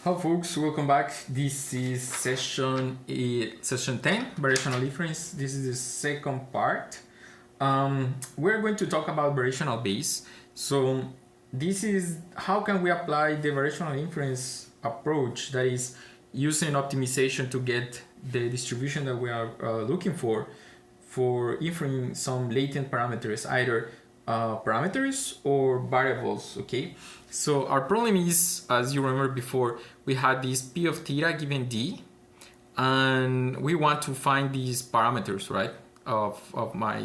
Hi folks, welcome back. This is session 10, variational inference. This is the second part. We're going to talk about variational base. So this is how can we apply the variational inference approach, that is using optimization to get the distribution that we are looking for inferring some latent parameters, either parameters or variables. Okay, so our problem is, as you remember before, we had this p of theta given d, and we want to find these parameters, right, of my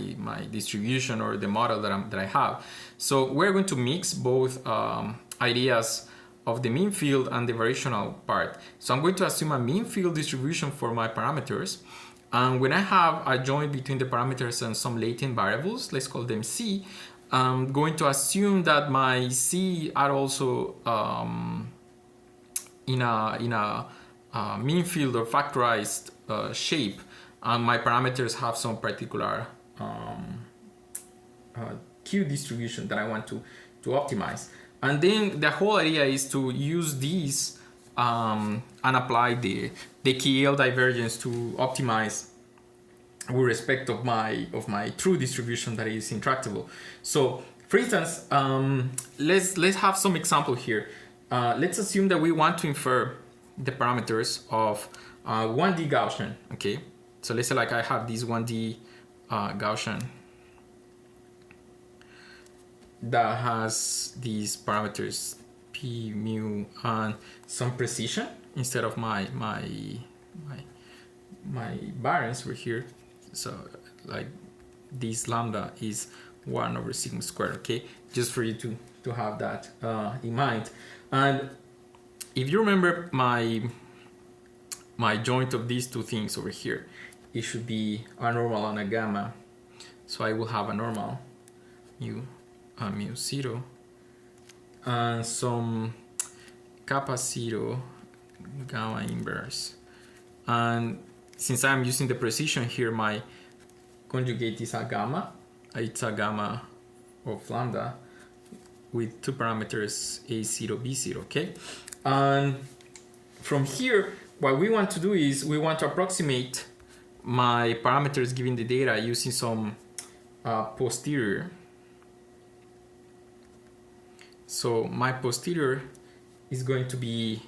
distribution or the model that I have. So we're going to mix both ideas of the mean field and the variational part. So I'm going to assume a mean field distribution for my parameters. And when I have a joint between the parameters and some latent variables, let's call them C, I'm going to assume that my C are also in a mean field or factorized shape, and my parameters have some particular Q distribution that I want to optimize. And then the whole idea is to use these and apply the KL divergence to optimize with respect of my true distribution that is intractable. So for instance, let's have some example here. Let's assume that we want to infer the parameters of 1D Gaussian. Okay, so let's say like I have this 1D Gaussian that has these parameters p, mu, and some precision instead of my variance over here. So like this lambda is 1 over sigma squared. Okay, just for you to have that in mind. And if you remember my joint of these two things over here, it should be a normal and a gamma. So I will have a normal mu 0 and some kappa 0 gamma inverse. And since I'm using the precision here, my conjugate is a gamma. It's a gamma of lambda with two parameters a0, b0. Okay, and from here, what we want to do is we want to approximate my parameters given the data using some posterior. So my posterior is going to be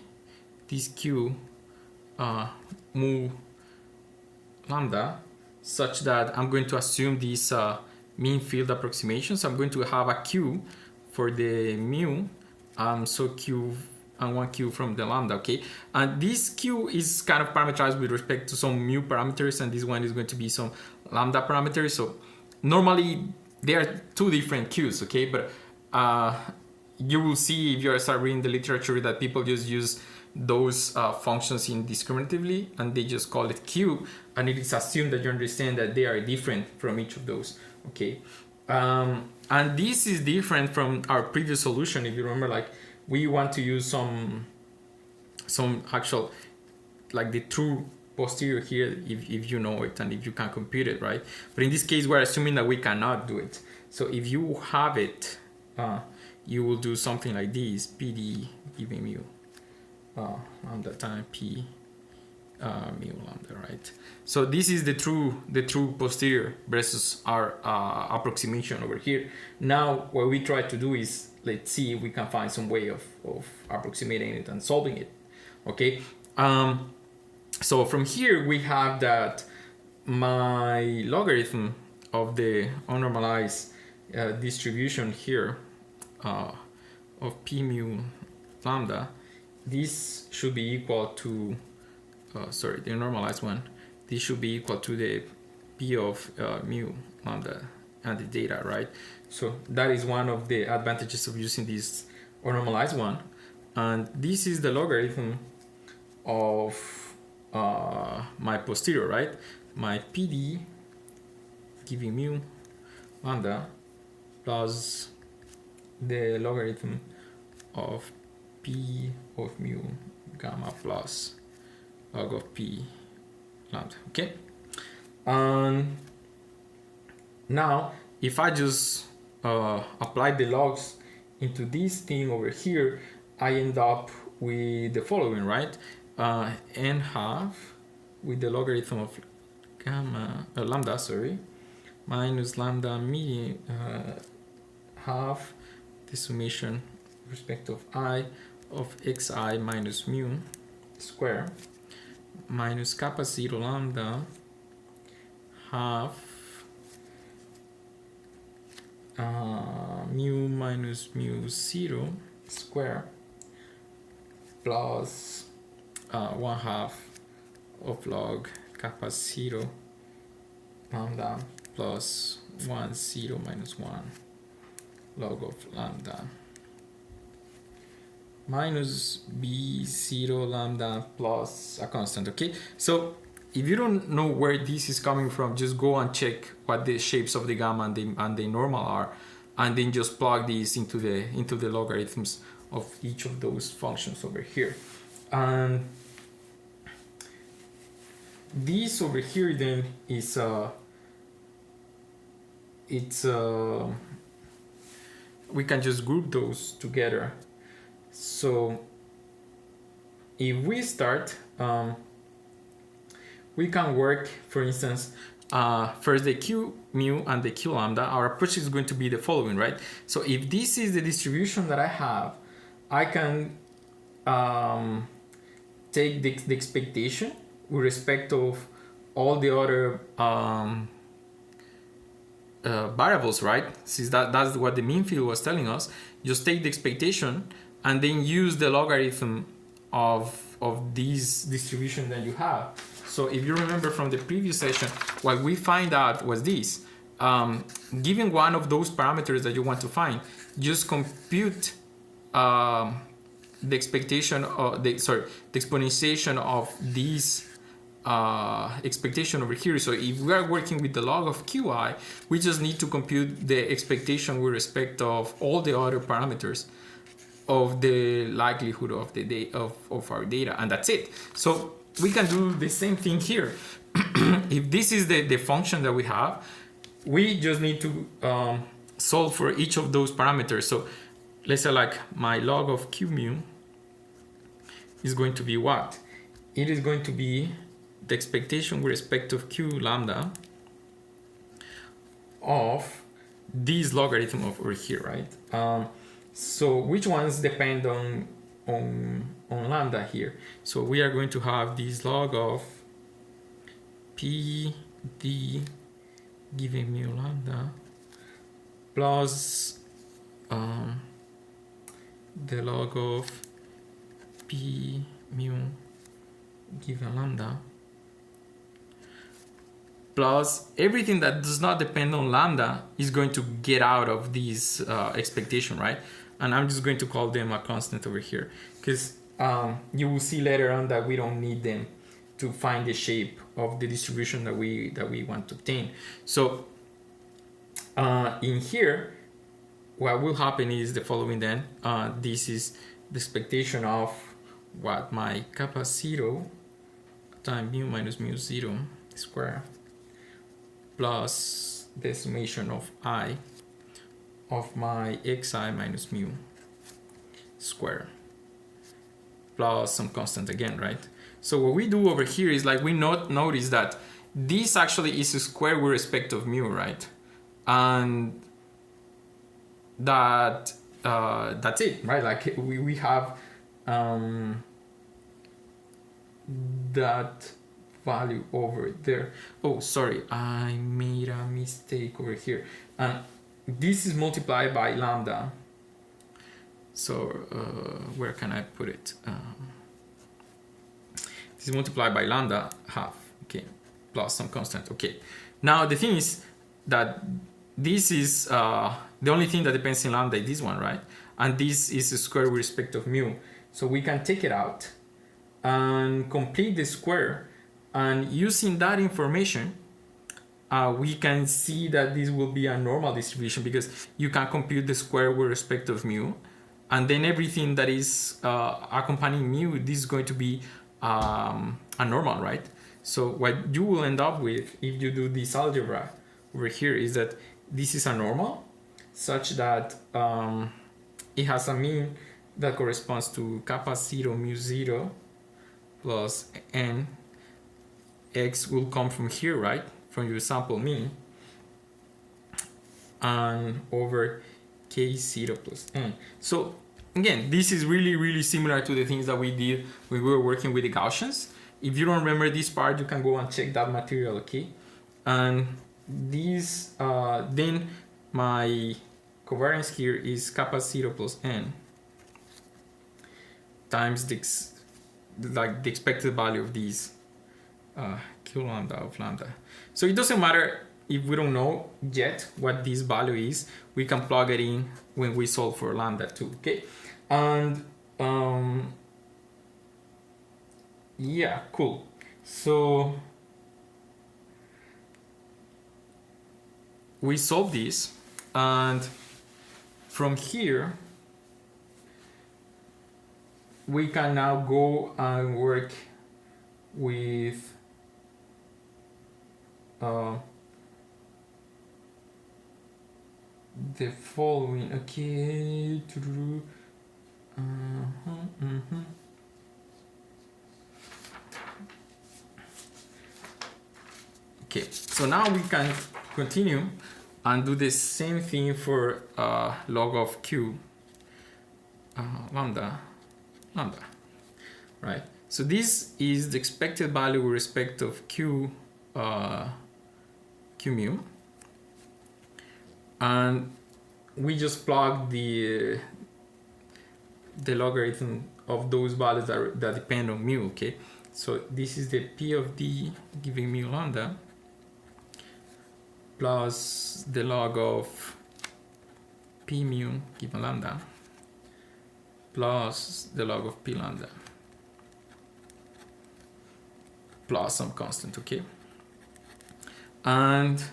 this q mu lambda, such that I'm going to assume this mean field approximation. So I'm going to have a q for the mu, so q and 1q from the lambda. Okay, and this q is kind of parameterized with respect to some mu parameters, and this one is going to be some lambda parameters. So normally there are two different q's. Okay, but you will see if you start reading the literature that people just use those functions indiscriminatively, and they just call it q, and it is assumed that you understand that they are different from each of those. Okay, and this is different from our previous solution. If you remember, like we want to use some actual, like the true posterior here, if you know it and if you can compute it, right? But in this case, we're assuming that we cannot do it. So if you have it, you will do something like this: PD given mu lambda time p mu lambda, right? So this is the true posterior versus our approximation over here. Now what we try to do is, let's see if we can find some way of approximating it and solving it. Okay, so from here we have that my logarithm of the unnormalized distribution here of p mu lambda, this should be equal to the normalized one, this should be equal to the p of mu lambda and the data, right? So that is one of the advantages of using this normalized one. And this is the logarithm of my posterior, right? My PD giving mu lambda plus the logarithm of p of mu gamma plus log of p lambda. Okay, and now if I just apply the logs into this thing over here, I end up with the following, right? N half with the logarithm of lambda, sorry, minus lambda half the summation with respect of I of xi minus mu square minus kappa 0 lambda half mu minus mu 0 square plus 1/2 of log kappa 0 lambda plus 1 0 minus 1 log of lambda minus b0 lambda plus a constant. Okay, so if you don't know where this is coming from, just go and check what the shapes of the gamma and the normal are, and then just plug these into the logarithms of each of those functions over here. And this over here then is we can just group those together. So if we start, we can work, for instance, first the q mu and the q lambda. Our approach is going to be the following, right? So if this is the distribution that I have, I can take the expectation with respect of all the other variables, right? Since that's what the mean field was telling us. Just take the expectation and then use the logarithm of this distribution that you have. So if you remember from the previous session, what we find out was this. Given one of those parameters that you want to find, just compute the expectation of the exponentiation of this expectation over here. So if we are working with the log of qi, we just need to compute the expectation with respect of all the other parameters of the likelihood of the of our data, and that's it. So we can do the same thing here. If this is the function that we have, we just need to solve for each of those parameters. So let's say like my log of q mu is going to be what? It is going to be the expectation with respect of q lambda of this logarithm over here, right? So which ones depend on lambda here? So we are going to have this log of p d given mu lambda plus the log of p mu given lambda plus everything that does not depend on lambda is going to get out of this expectation, right? And I'm just going to call them a constant over here, because you will see later on that we don't need them to find the shape of the distribution that we want to obtain. So in here, what will happen is the following then. This is the expectation of what my kappa 0 times mu minus mu 0 square plus the summation of I of my xi minus mu square plus some constant again, right? So what we do over here is like we notice that this actually is a square with respect of mu, right? And that that's it, right? Like we have that value over there. Oh, sorry, I made a mistake over here. And this is multiplied by lambda. So where can I put it? This is multiplied by lambda half, okay, plus some constant. Okay, now the thing is that this is the only thing that depends on lambda is this one, right? And this is a square with respect of mu. So we can take it out and complete the square, and using that information we can see that this will be a normal distribution, because you can compute the square with respect of mu, and then everything that is accompanying mu, this is going to be a normal, right? So what you will end up with if you do this algebra over here is that this is a normal such that it has a mean that corresponds to kappa 0 mu 0 plus n. X will come from here, right? From your sample mean. And over k0 plus n. So again, this is really similar to the things that we did when we were working with the Gaussians. If you don't remember this part, you can go and check that material, okay? And this, then my covariance here is kappa 0 plus n times the expected value of these q lambda of lambda. So it doesn't matter if we don't know yet what this value is, we can plug it in when we solve for lambda too, okay? And yeah, cool. So we solve this, and from here we can now go and work with the following, okay. Okay, so now we can continue and do the same thing for log of q lambda, right? So this is the expected value with respect of q mu, and we just plug the logarithm of those values that depend on mu, okay? So this is the p of d giving mu lambda plus the log of p mu given lambda plus the log of p lambda plus some constant, okay? And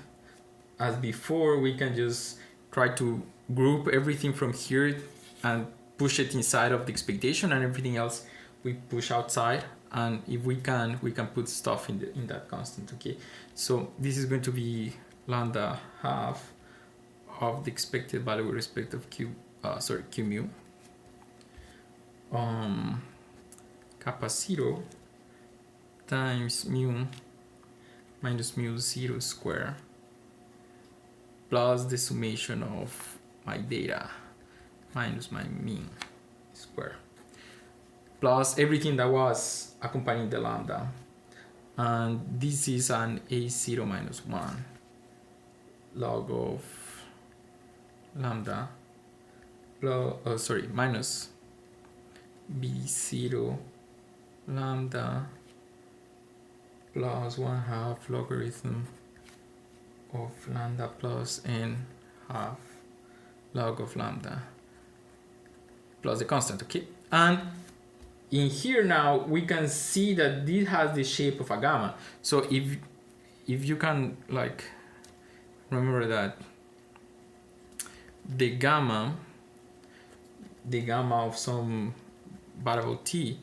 as before, we can just try to group everything from here and push it inside of the expectation, and everything else we push outside. And if we can put stuff in that constant, okay? So this is going to be lambda half of the expected value with respect of q mu kappa 0 times mu minus mu 0 square plus the summation of my data minus my mean square plus everything that was accompanying the lambda, and this is an a0 minus 1 log of lambda plus, minus b0 lambda plus 1/2 logarithm of lambda plus n half log of lambda plus the constant, okay? And in here now we can see that this has the shape of a gamma. So if you can like remember that the gamma of some variable t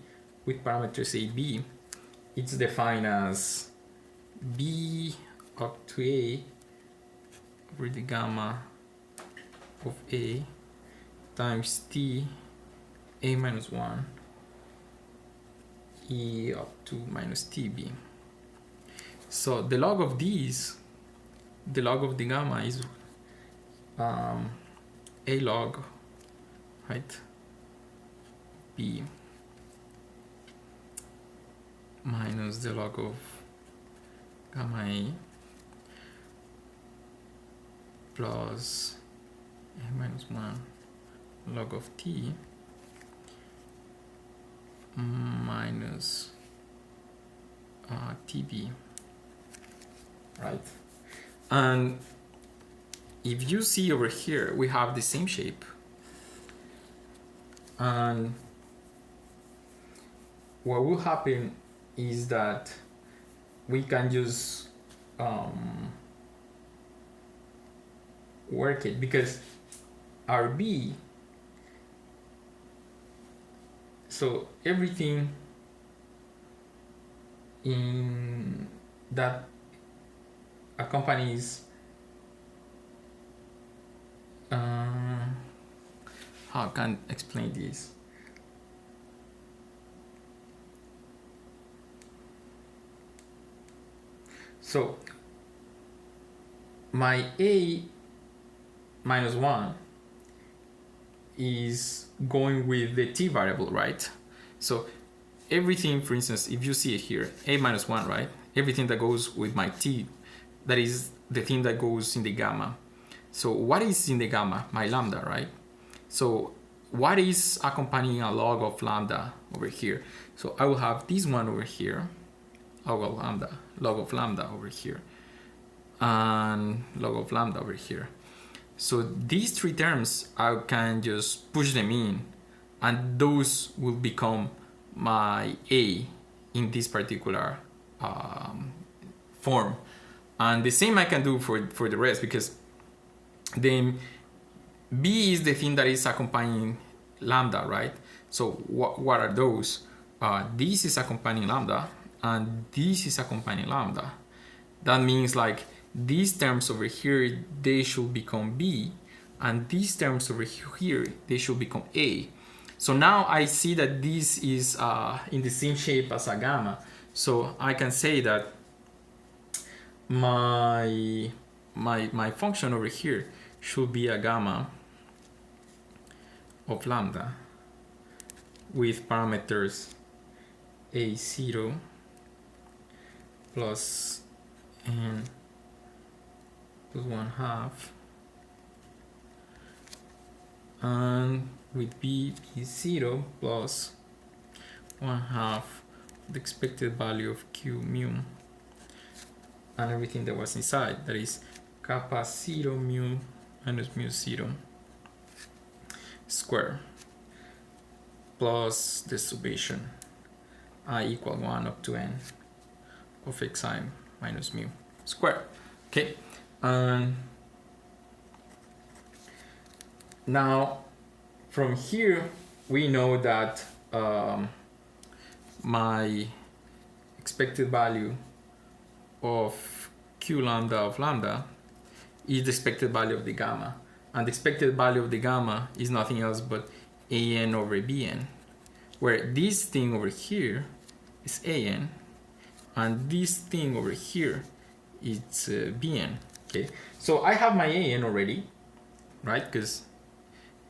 with parameters a, b, it's defined as b up to a over the gamma of a times t a minus 1 e up to minus tb. So the log of these, the log of the gamma is a log, right, b minus the log of gamma a plus a minus 1 log of t minus tb, right? And if you see over here, we have the same shape, and what will happen is that we can just work it, because our b, so everything in that accompanies how can I explain this? So my a minus 1 is going with the t variable, right? So everything, for instance, if you see it here, a minus 1, right? Everything that goes with my t, that is the thing that goes in the gamma. So what is in the gamma? My lambda, right? So what is accompanying a log of lambda over here? So I will have this one over here, log of lambda over here, and log of lambda over here. So these three terms, I can just push them in, and those will become my a in this particular form. And the same I can do for the rest, because then b is the thing that is accompanying lambda, right? So what are those? This is accompanying lambda, and this is accompanying lambda. That means like these terms over here, they should become b, and these terms over here, they should become a. So now I see that this is in the same shape as a gamma. So I can say that my function over here should be a gamma of lambda with parameters a0 plus n plus 1/2, and with b0 plus 1/2 the expected value of q mu and everything that was inside, that is kappa 0 mu minus mu 0 square plus the summation I equal 1 up to n of xi minus mu square. Okay, and now from here we know that my expected value of q lambda of lambda is the expected value of the gamma, and the expected value of the gamma is nothing else but an over bn, where this thing over here is an and this thing over here is bn. Okay, so I have my an already, right? Because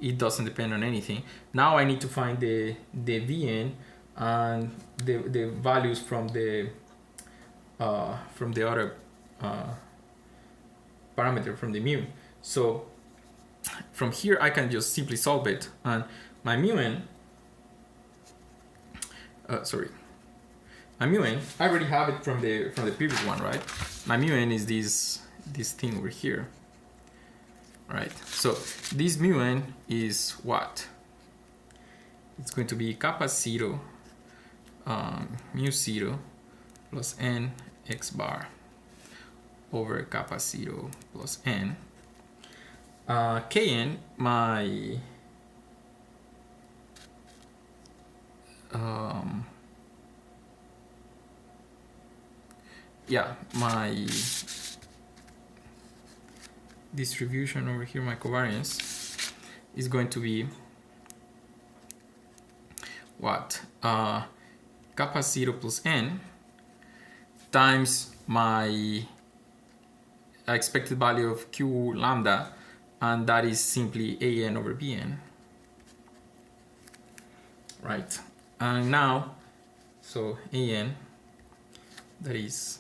it doesn't depend on anything. Now I need to find the bn and the values from the other parameter, from the mu. So from here I can just simply solve it, and my mu n, my mu n, I already have it from the previous one, right? My mu n is this thing over here, right? So this mu n is what? It's going to be kappa 0 mu 0 plus n x bar over kappa 0 plus n. Kn, my my distribution over here, my covariance, is going to be what? Kappa 0 plus n times my expected value of q lambda, and that is simply an over bn, right? And now, so an, that is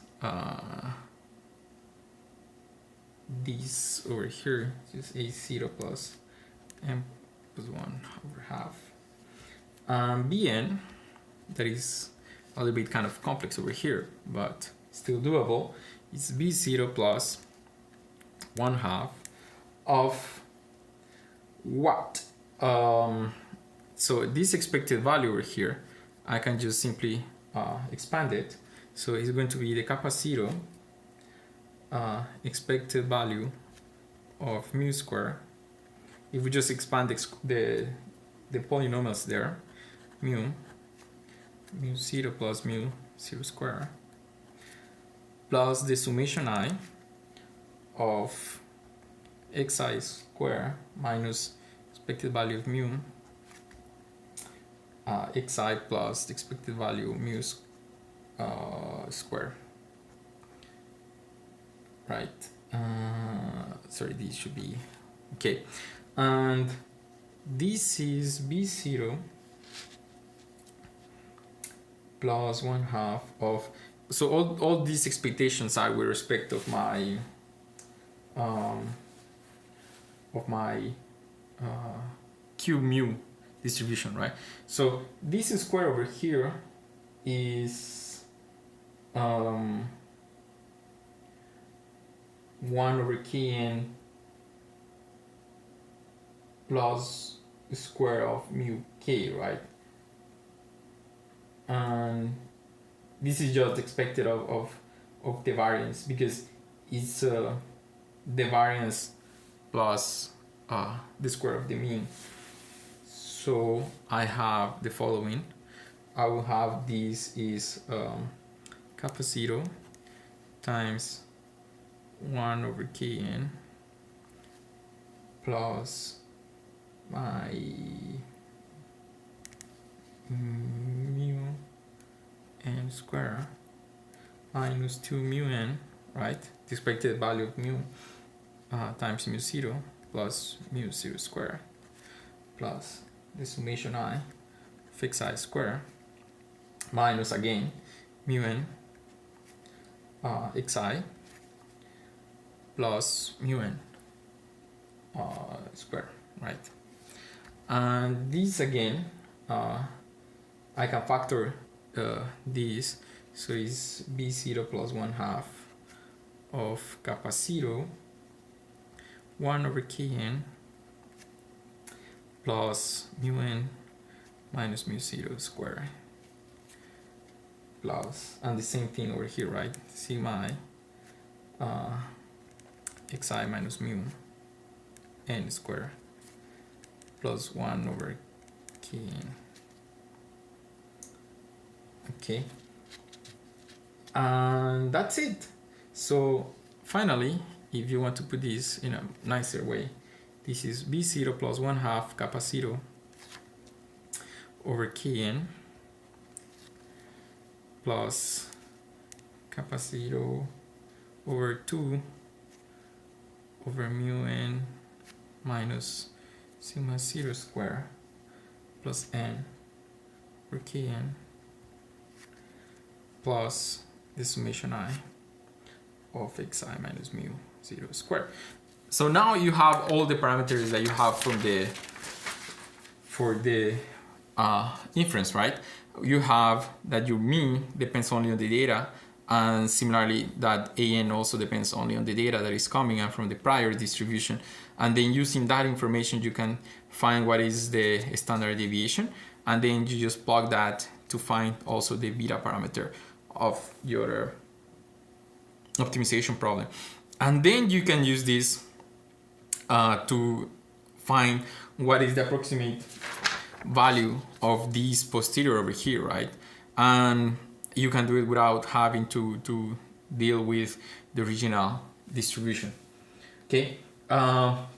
this over here, just a0 plus m plus 1/2. Bn, that is a little bit kind of complex over here, but still doable, is b0 plus 1/2 of what? So this expected value over here, I can just simply expand it. So it's going to be the kappa 0 expected value of mu square. If we just expand the polynomials there, mu 0 plus mu 0 square plus the summation I of xi square minus expected value of mu xi plus the expected value of mu square right? Sorry, this should be okay. And this is B0 plus 1/2 of, so all these expectations are with respect of my Q mu distribution, right? So this square over here is 1/kn plus square of mu k, right? And this is just expected of the variance, because it's the variance plus the square of the mean. So I have the following. I will have this is kappa 0 times 1/kn plus my mu n square minus 2 mu n, right? The expected value of mu times mu 0 plus mu 0 square plus the summation I of xi square minus again mu n xi plus mu n square, right? And this again, I can factor this, so it's b0 plus 1/2 of kappa 0 1/kn plus mu n minus mu 0 square plus, and the same thing over here, right? Sigma I xi minus mu n square plus 1/kn. Okay, and that's it. So finally, if you want to put this in a nicer way, this is b0 plus 1/2 kappa 0 over kn plus kappa 0 over 2 over mu n minus sigma 0 square plus n over kn plus the summation I of xi minus mu 0 square. So now you have all the parameters that you have from for the inference, right? You have that your mean depends only on the data, and similarly that an also depends only on the data that is coming and from the prior distribution, and then using that information you can find what is the standard deviation, and then you just plug that to find also the beta parameter of your optimization problem. And then you can use this to find what is the approximate value of this posterior over here, right? And you can do it without having to deal with the original distribution. Okay,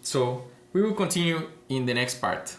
so we will continue in the next part.